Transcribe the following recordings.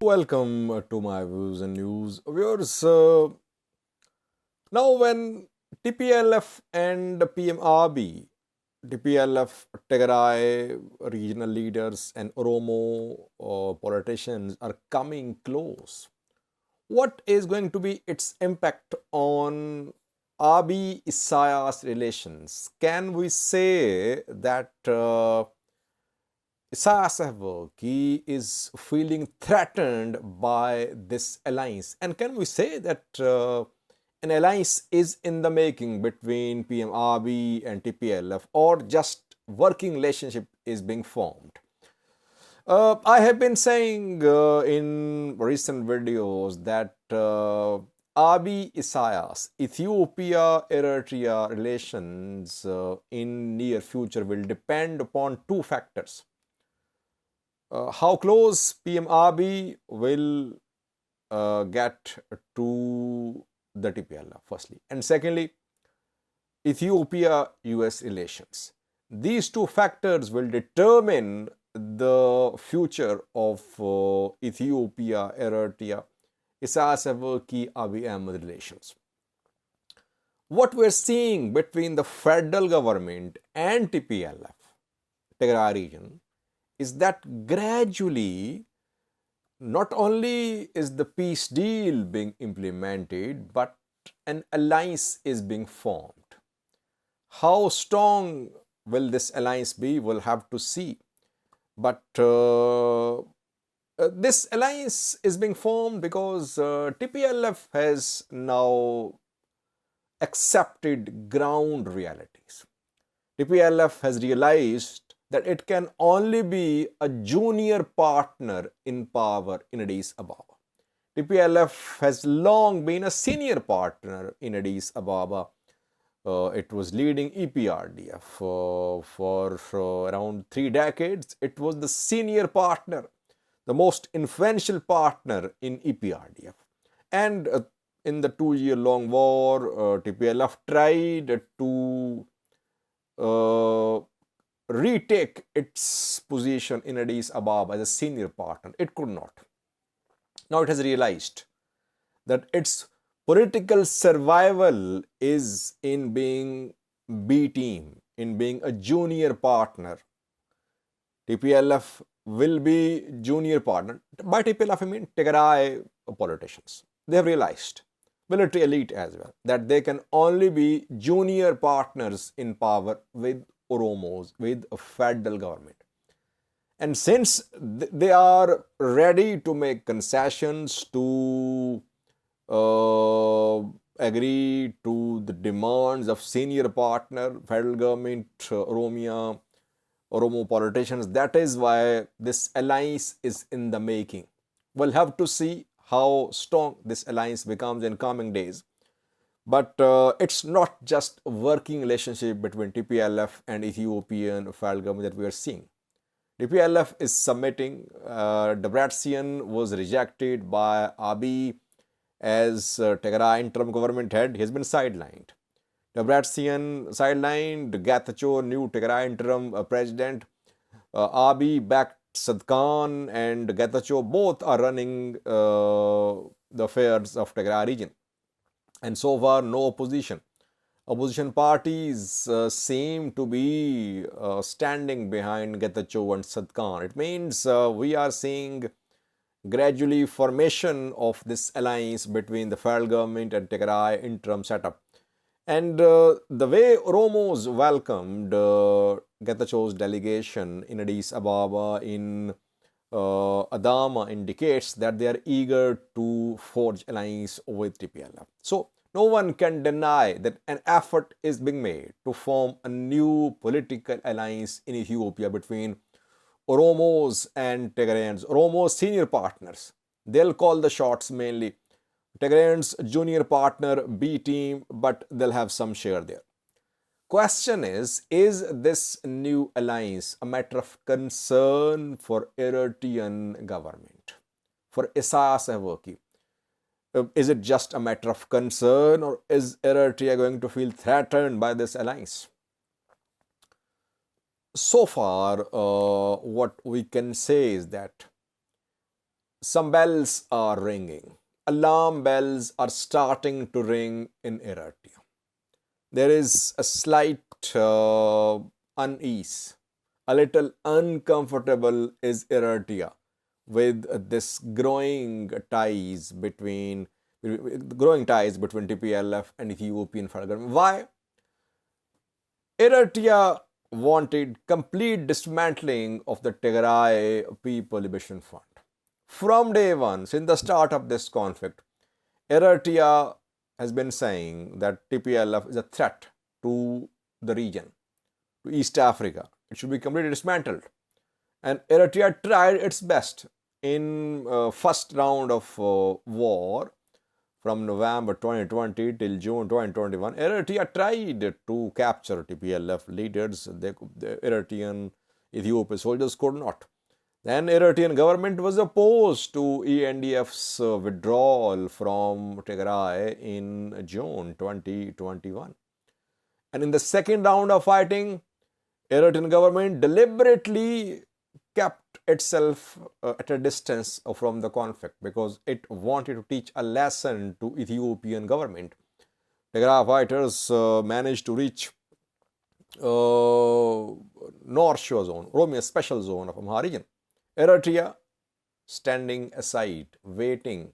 Welcome to my views and news. Viewers, now when TPLF and PMRB, TPLF, Tigray regional leaders and Oromo politicians are coming close, what is going to be its impact on Abiy-Isaias relations? Can we say that Isaias is feeling threatened by this alliance? And can we say that an alliance is in the making between PMRB and TPLF, or just working relationship is being formed? I have been saying in recent videos that Abiy-Isaias, Ethiopia-Eritrea relations in near future will depend upon two factors. How close PMRB will get to the TPLF, firstly. And secondly, Ethiopia-US relations. These two factors will determine the future of Ethiopia-Eritrea, Isaias Abiy Ahmed relations. What we're seeing between the federal government and TPLF, Tigray region, is that gradually not only is the peace deal being implemented, but an alliance is being formed. How strong will this alliance be? We'll have to see. But this alliance is being formed because TPLF has now accepted ground realities. TPLF has realized that it can only be a junior partner in power in Addis Ababa. TPLF has long been a senior partner in Addis Ababa. It was leading EPRDF for around 3 decades. It was the senior partner, the most influential partner in EPRDF. And in the 2-year-long war, TPLF tried to retake its position in Addis Ababa as a senior partner. It could not. Now it has realized that its political survival is in being B team, in being a junior partner. TPLF will be junior partner. By TPLF I mean Tigray politicians. They have realized, military elite as well, that they can only be junior partners in power with Oromos, with a federal government. And since they are ready to make concessions to agree to the demands of senior partner, federal government, Oromo politicians, that is why this alliance is in the making. We'll have to see how strong this alliance becomes in coming days. But it's not just a working relationship between TPLF and Ethiopian federal government that we are seeing. TPLF is submitting. Debretsion was rejected by Abiy as Tigray interim government head. He has been sidelined. Debretsion sidelined. Getachew, new Tigray interim president. Abiy backed Sadkan and Getachew. Both are running the affairs of Tigray region. And so far, no opposition. Opposition parties seem to be standing behind Getachew and Sadkan. It means we are seeing gradually formation of this alliance between the federal government and Tigray interim setup. And the way Oromos welcomed Getachew's delegation in Addis Ababa, in Adama, indicates that they are eager to forge alliance with TPLF. So no one can deny that an effort is being made to form a new political alliance in Ethiopia between Oromos and Tigrayans. Oromos senior partners, they'll call the shots mainly. Tigrayans junior partner, B team, but they'll have some share there. Question is this new alliance a matter of concern for Eritrean government, for Isaias Afwerki? Is it just a matter of concern, or is Eritrea going to feel threatened by this alliance? So far, what we can say is that some bells are ringing. Alarm bells are starting to ring in Eritrea. There is a slight unease, a little uncomfortable is Eritrea with this growing ties between TPLF and Ethiopian federal government. Why? Eritrea wanted complete dismantling of the Tigray People Liberation Front. From day one, since the start of this conflict, Eritrea has been saying that TPLF is a threat to the region, to East Africa. It should be completely dismantled. And Eritrea tried its best in first round of war from November 2020 till June 2021. Eritrea tried to capture TPLF leaders. The Eritrean Ethiopian soldiers could not. Then Eritrean government was opposed to ENDF's withdrawal from Tigray in June 2021. And in the second round of fighting, Eritrean government deliberately kept itself at a distance from the conflict because it wanted to teach a lesson to Ethiopian government. Tigray fighters managed to reach North Shore Zone, Oromia Special Zone of Amhara region. Eritrea standing aside, waiting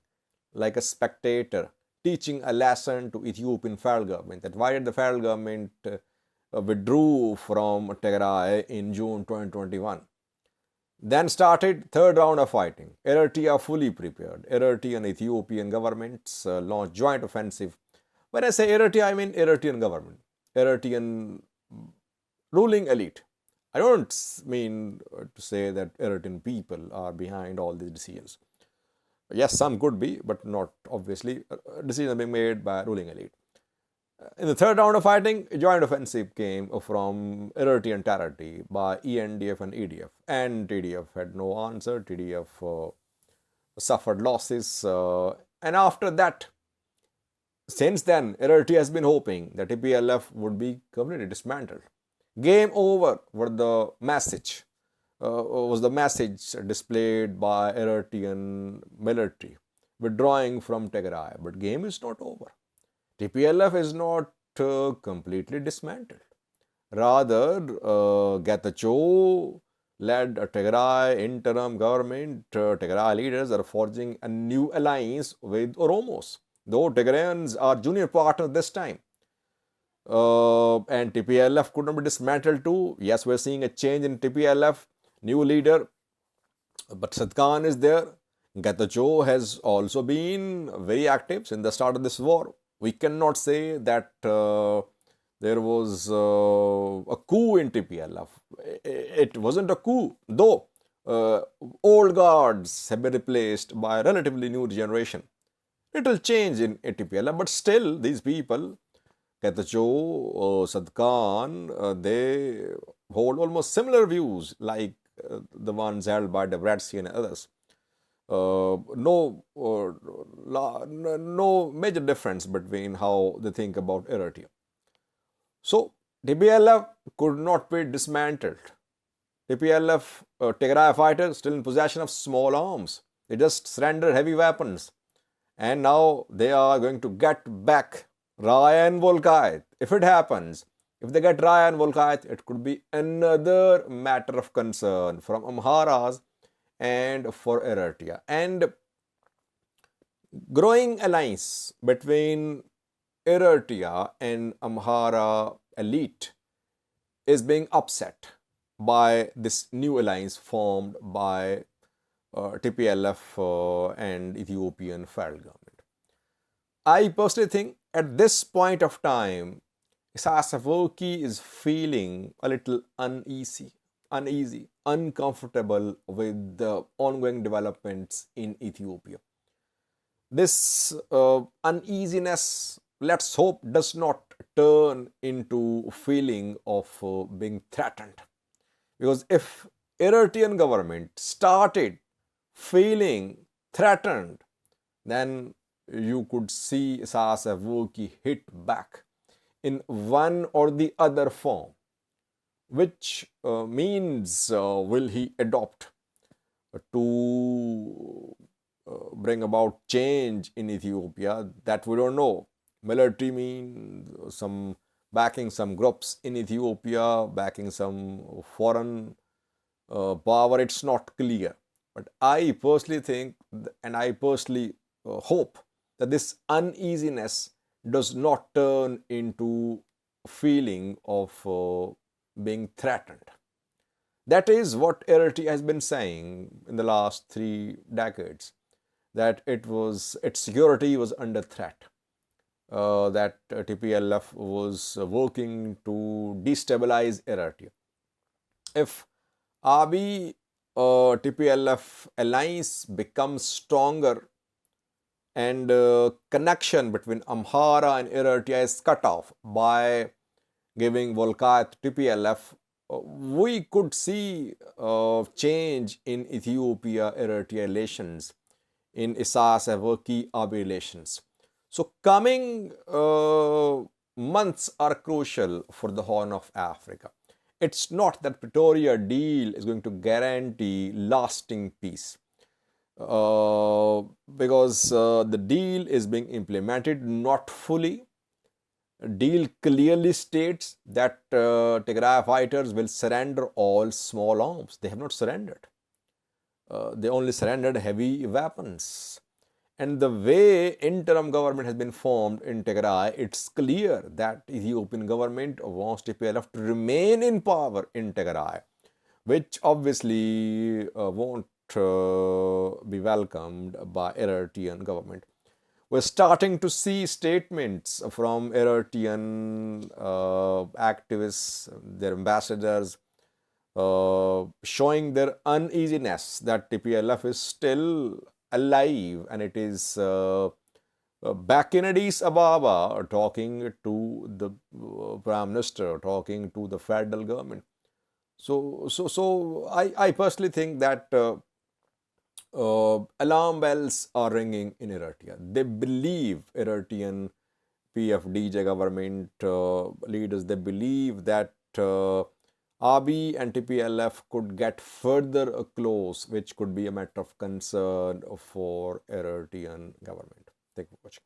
like a spectator, teaching a lesson to Ethiopian federal government that why did the federal government withdrew from Tigray in June 2021. Then started third round of fighting. Eritrea fully prepared. Eritrean and Ethiopian governments launched joint offensive. When I say Eritrea, I mean Eritrean government, Eritrean ruling elite. I don't mean to say that Eritrean people are behind all these decisions. Yes, some could be, but not obviously. Decisions being made by ruling elite. In the third round of fighting, a joint offensive came from Eritrean territory by ENDF and EDF. And TDF had no answer. TDF suffered losses. And after that, since then, Eritrea has been hoping that TPLF would be completely dismantled. Game over was the message displayed by Eritrean military withdrawing from Tigray. But game is not over. TPLF is not completely dismantled. Rather, Getachew led Tigray interim government, Tigray leaders are forging a new alliance with Oromos, though Tigrayans are junior partners this time. And TPLF could not be dismantled too. Yes, we're seeing a change in TPLF, new leader, but Sadkan is there. Getachew has also been very active since the start of this war. We cannot say that there was a coup in TPLF. It wasn't a coup, though old guards have been replaced by a relatively new generation. It will change in TPLF, but still these people, Getachew, Sadkan, they hold almost similar views like the ones held by the Bratsi and others. No major difference between how they think about Eritrea. So, TPLF could not be dismantled. TPLF, Tigray fighters still in possession of small arms. They just surrendered heavy weapons. And now they are going to get back Raya and Volkayt. If it happens, if they get Raya and Volkayt, it could be another matter of concern from Amharas and for Eritrea. And growing alliance between Eritrea and Amhara elite is being upset by this new alliance formed by TPLF and Ethiopian federal government. I personally think at this point of time, Isaias Afwerki is feeling a little uneasy, uncomfortable with the ongoing developments in Ethiopia. This uneasiness, let's hope, does not turn into a feeling of being threatened. Because if Eritrean government started feeling threatened, then you could see Isaias Afwerki hit back in one or the other form. Which means will he adopt to bring about change in Ethiopia, that we don't know. Military means some backing some groups in Ethiopia, backing some foreign power. It's not clear. But I personally think and I personally hope that this uneasiness does not turn into a feeling of being threatened. That is what Eritrea has been saying in the last 3 decades, that its security was under threat, that TPLF was working to destabilize Eritrea. If Abiy TPLF alliance becomes stronger and connection between Amhara and Eritrea is cut off by giving Volkayat TPLF, we could see change in Ethiopia-Eritrea relations, in Isaias-Afwerki-Abiy relations. So coming months are crucial for the Horn of Africa. It's not that Pretoria deal is going to guarantee lasting peace, because the deal is being implemented not fully. Deal clearly states that Tigray fighters will surrender all small arms. They have not surrendered. They only surrendered heavy weapons. And the way interim government has been formed in Tigray, it's clear that Ethiopian government wants TPLF to remain in power in Tigray, which obviously won't be welcomed by Eritrean government. We're starting to see statements from Eritrean activists, their ambassadors, showing their uneasiness that TPLF is still alive, and it is back in Addis Ababa talking to the Prime Minister, talking to the federal government. So I personally think that alarm bells are ringing in Eritrea. They believe, Eritrean PFDJ government leaders, they believe that Abiy and TPLF could get further close, which could be a matter of concern for Eritrean government. Thank you for watching.